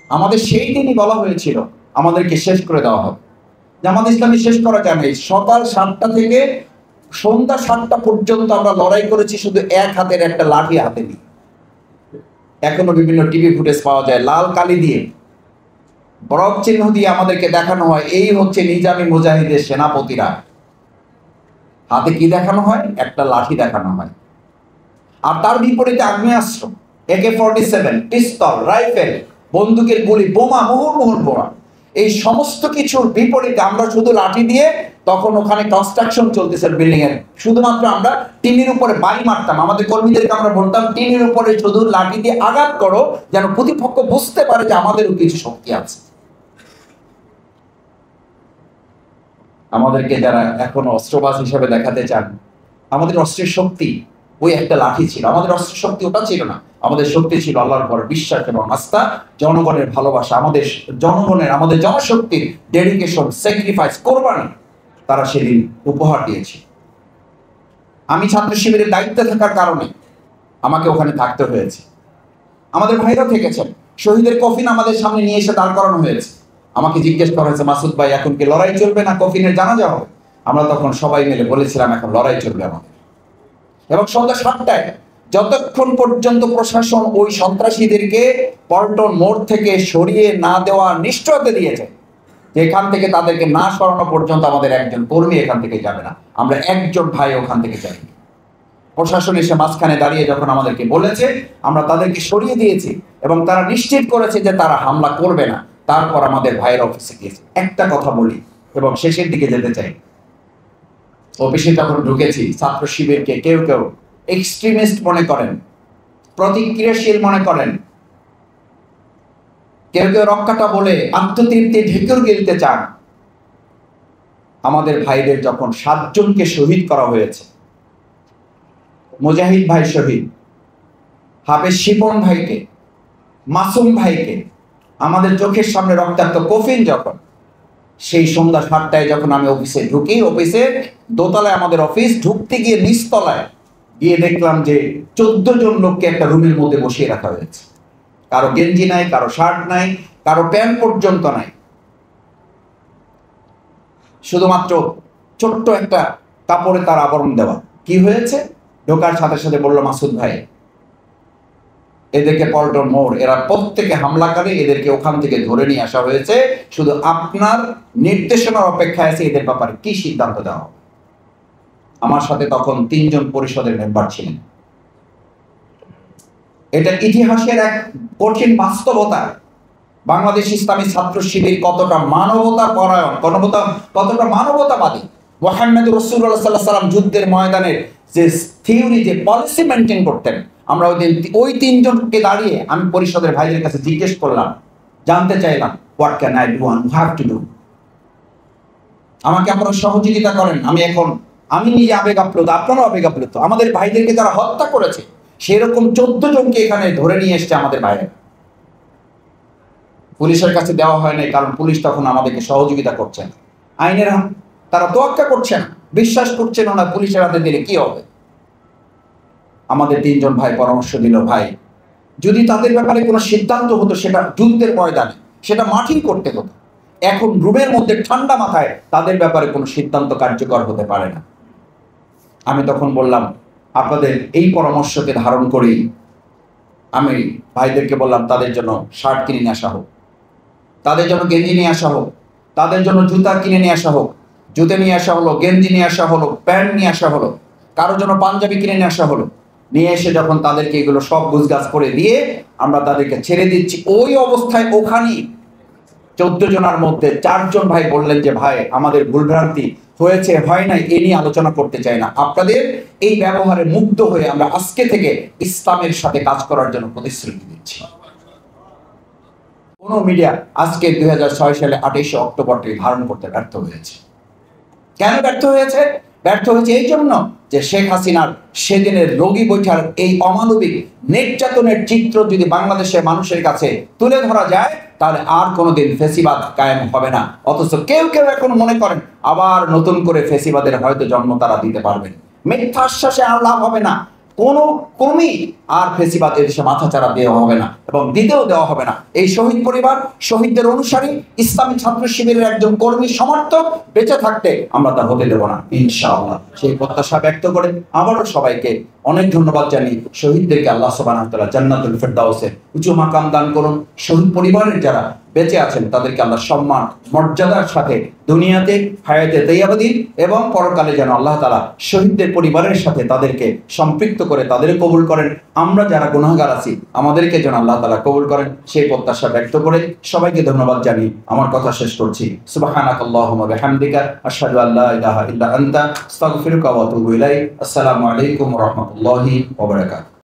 আমাদের সেই দিনই বলা হয়েছিল আমাদেরকে শেষ করে দেওয়া হবে। জামাত ইসলামী শেষ করা যায় নাই। সকাল 7টা থেকে সন্ধ্যা 7টা পর্যন্ত আমরা লড়াই করেছি শুধু এক হাতের একটা লাঠি হাতে নিয়ে। এখনো বিভিন্ন টিভি ফুটেজ পাওয়া যায়, লাল কালি দিয়ে বরফ চিহ্ন দিয়ে আমাদেরকে দেখানো হয় এই হচ্ছে নিজামী মুজাহিদের সেনাপতিরা। হাতে কি দেখানো হয়? একটা লাঠি দেখানো হয়। আর তার বিপরীতে আগ্নেয়াস্ত্র, AK-47, পিস্তল, রাইফেল, বন্দুকের গুলি, বোমা, মুহুর্মুহুর বোমা, এই সমস্ত কিছুর বিপরীতে আমরা শুধু লাঠি দিয়ে, তখন ওখানে কনস্ট্রাকশন চলতেছে বিল্ডিং এর, শুধুমাত্র আমরা টিনের উপরে বাড়ি মারতাম। আমাদের কর্মীদেরকে আমরা বলতাম টিনের উপরে শুধু লাঠি দিয়ে আঘাত করো, যেন প্রতিপক্ষ বুঝতে পারে যে আমাদেরও কিছু শক্তি আছে। আমাদেরকে যারা এখন অস্ত্রবাজ হিসেবে দেখাতে চান, আমাদের অস্ত্রের শক্তি ওই একটা লাঠি ছিল। আমাদের অস্ত্রের শক্তি ওটা ছিল না। আমাদের শক্তি ছিল আল্লাহর উপর বিশ্বাস এবং আস্থা, জনগণের ভালোবাসা, আমাদের জনগণের, আমাদের জনশক্তির ডেডিকেশন, স্যাক্রিফাইস, কোরবানি তারা সেদিন উপহার দিয়েছে। আমি ছাত্র শিবিরের দায়িত্বে থাকার কারণে আমাকে ওখানে থাকতে হয়েছে। আমাদের ভাইরা থেকেছেন, শহীদের কফিন আমাদের সামনে নিয়ে এসে দাঁড় করানো হয়েছে। আমাকে জিজ্ঞেস করা হয়েছে, মাসুদ ভাই এখন কি লড়াই চলবে না কফিনের জানাজা হবে? আমরা তখন সবাই মিলে বলেছিলাম এখন লড়াই চলবে আমাদের। এবং সন্ধ্যা 7টায় যতক্ষণ পর্যন্ত প্রশাসন ওই সন্ত্রাসীদেরকে পল্টন মোড় থেকে সরিয়ে না দেওয়া নিশ্চয়তা দিয়েছে যে এখান থেকে তাদেরকে না সরানো পর্যন্ত আমাদের একজন কর্মী এখান থেকে যাবে না, আমরা একজন ভাই ওখান থেকে যাই। প্রশাসন এসে মাঝখানে দাঁড়িয়ে যখন আমাদেরকে বলেছে, আমরা তাদেরকে সরিয়ে দিয়েছি এবং তারা নিশ্চিত করেছে যে তারা হামলা করবে না। তারপর আমাদের ভাইয়ের অফিসে গিয়েছে। একটা কথা বলি এবং শেষের দিকে যেতে চাই, অফিসে যখন ঢুকেছি ছাত্র শিবিরকে কেউ কেউ এক্সট্রিমিস্ট মনে করেন, প্রতিক্রিয়াশীল মনে করেন, কেউ কেউ রক্ষাটা বলে আত্মতৃপ্তি ঢেকুর গিলতে চান। আমাদের ভাইদের যখন 7 জনকে শহীদ করা হয়েছে, মুজাহিদ ভাই শহীদ, হাফেজ শিপন ভাইকে, মাসুম ভাইকে, আমাদের চোখের সামনে রক্তাক্ত কফিন যখন, সেই সন্ধ্যা 7টায় যখন আমি অফিসে ঢুকি, অফিসের দোতলায় আমাদের অফিস, ঢুকতে গিয়ে নিচতলায় গিয়ে দেখলাম যে 14 জন লোককে একটা রুমের মধ্যে বসিয়ে রাখা হয়েছে। কারো গেঞ্জি নাই, কারো শার্ট নাই, কারো প্যান্ট পর্যন্ত নাই, শুধুমাত্র ছোট্ট একটা কাপড়ে তার আবরণ দেওয়া। কি হয়েছে? ঢোকার সাথে সাথে বললো, মাসুদ ভাই এদেরকে পল্টন মোড়, এরা প্রত্যেকে হামলাকারী, এদেরকে ওখান থেকে ধরে নিয়ে আসা হয়েছে, শুধু আপনার নির্দেশনার অপেক্ষায় আছে এদের ব্যাপারে কি সিদ্ধান্ত দেওয়া হবে। আমার সাথে তখন 3 জন পরিষদের মেম্বার ছিলেন। এটা ইতিহাসের এক কঠিন বাস্তবতা। বাংলাদেশ ইসলামী ছাত্র শিবির কতটা মানবতা পরায়ণ, কতটা মানবতাবাদী। মুহাম্মদ রাসূলুল্লাহ সাল্লাল্লাহু আলাইহি ওয়াসাল্লাম যুদ্ধের ময়দানের যে থিওরি, যে পলিসি মেনটেন করতেন, আমরা ওই 3 জনকে দাঁড়িয়ে আমি পরিষদের ভাইদের কাছে জিজ্ঞেস করলাম, জানতে চাইলাম what can I do and have to do. আমাকে আপনারা সহযোগিতা করেন। আমি নিজে আবেগ আপ্লুত, আপনারাও আবেগ আপ্লুত। আমাদের ভাইদেরকে যারা হত্যা করেছে সেরকম 14 জনকে এখানে ধরে নিয়ে এসছে আমাদের ভাইরা। পুলিশের কাছে দেওয়া হয় নাই, কারণ পুলিশ তখন আমাদেরকে সহযোগিতা করছে না। আইনের তারা তোয়াক্কা করছে না, বিশ্বাস করছেন না পুলিশের হাতে দিলে কি হবে। আমাদের 3 জন ভাই পরামর্শ দিল, ভাই যদি তাদের ব্যাপারে কোনো সিদ্ধান্ত হতো সেটা যুদ্ধের ময়দানে, সেটা মাঠেই করতে হতো। এখন রুমের মধ্যে ঠান্ডা মাথায় তাদের ব্যাপারে কোনো সিদ্ধান্ত কার্যকর হতে পারে না। আমি তখন বললাম, আপনাদের এই পরামর্শকে ধারণ করেই আমি ভাইদেরকে বললাম তাদের জন্য শার্ট কিনে নিয়ে আসা হোক, তাদের জন্য গেঞ্জি নিয়ে আসা হোক, তাদের জন্য জুতা কিনে নিয়ে আসা হোক, জুতো নিয়ে আসা হলো, গেঞ্জি নিয়ে আসা হলো, প্যান্ট নিয়ে আসা হলো, কারোর জন্য পাঞ্জাবি কিনে নিয়ে আসা হলো। নিয়ে এসে যখন তাদেরকে এগুলো সব গুছগাছ করে দিয়ে আমরা তাদেরকে ছেড়ে দিচ্ছি, ওই অবস্থায় ওখানেই 14 জনের মধ্যে 4 জন ভাই বললেন যে ভাই আমাদের ভুলভ্রান্তি হয়েছে, হয় নাই, এ নিয়ে আলোচনা করতে চাই না। আপনাদের এই ব্যবহারে মুগ্ধ হয়ে আমরা আজকে থেকে ইসলামের সাথে কাজ করার জন্য প্রতিশ্রুতি দিচ্ছি। কোন মিডিয়া আজকে 2006 সালে 28 অক্টোবরটি ধারণ করতে ব্যর্থ হয়েছে। কেন ব্যর্থ হয়েছে? ব্যর্থ হয়েছে এই জন্য যে শেখ হাসিনার সেদিনের রোগী বৈঠার এই অমানবিক নির্যাতনের চিত্র যদি বাংলাদেশের মানুষের কাছে তুলে ধরা যায়, তাহলে আর কোনোদিন ফেসিবাদ কায়েম হবে না। অথচ কেউ কেউ এখন মনে করেন আবার নতুন করে ফেসিবাদের হয়তো জন্ম তারা দিতে পারবেন। মিথ্যা আশ্বাসে আর লাভ হবে না। কোনো ক্রমেই আর ফেসিবাদ এদেশে মাথাচাড়া দেওয়া হবে না এবং দিতেও দেওয়া হবে না। এই শহীদ পরিবার, শহীদদের অনুসারী, ইসলামী ছাত্র শিবিরের একজন কর্মী সমর্থক বেঁচে থাকতে আমরা তা হতে দেব না ইনশাআল্লাহ। সেই প্রত্যাশা ব্যক্ত করে আবারও সবাইকে অনেক ধন্যবাদ জানিয়ে শহীদদেরকে আল্লাহ সুবহানাহু ওয়া তাআলা জান্নাতুল ফেরদাউসে উঁচু মাকাম দান করুন। শহীদ পরিবারের যারা বেঁচে আছেন তাদেরকে আল্লাহ সম্মান মর্যাদার সাথে দুনিয়াতে হায়াতে তাইয়্যিবা দিন এবং পরকালে যেন আল্লাহ তাআলা শহীদদের পরিবারের সাথে তাদেরকে সম্পৃক্ত করে তাদের কবুল করেন। আমরা যারা গুনাহগার আছি আমাদেরকে যেন আল্লাহ তাআলা কবুল করেন সেই প্রত্যাশা ব্যক্ত করে সবাইকে ধন্যবাদ জানিয়ে আমার কথা শেষ করছি। সুবহানাকাল্লাহুম্মা ওয়া বিহামদিকা আশহাদু আল্লা ইলাহা ইল্লা আনতা আস্তাগফিরুকা ওয়া আতুবু ইলাইক। আসসালামু আলাইকুম ওয়া রাহমাতুল্লাহি ওয়া বারাকাতুহু।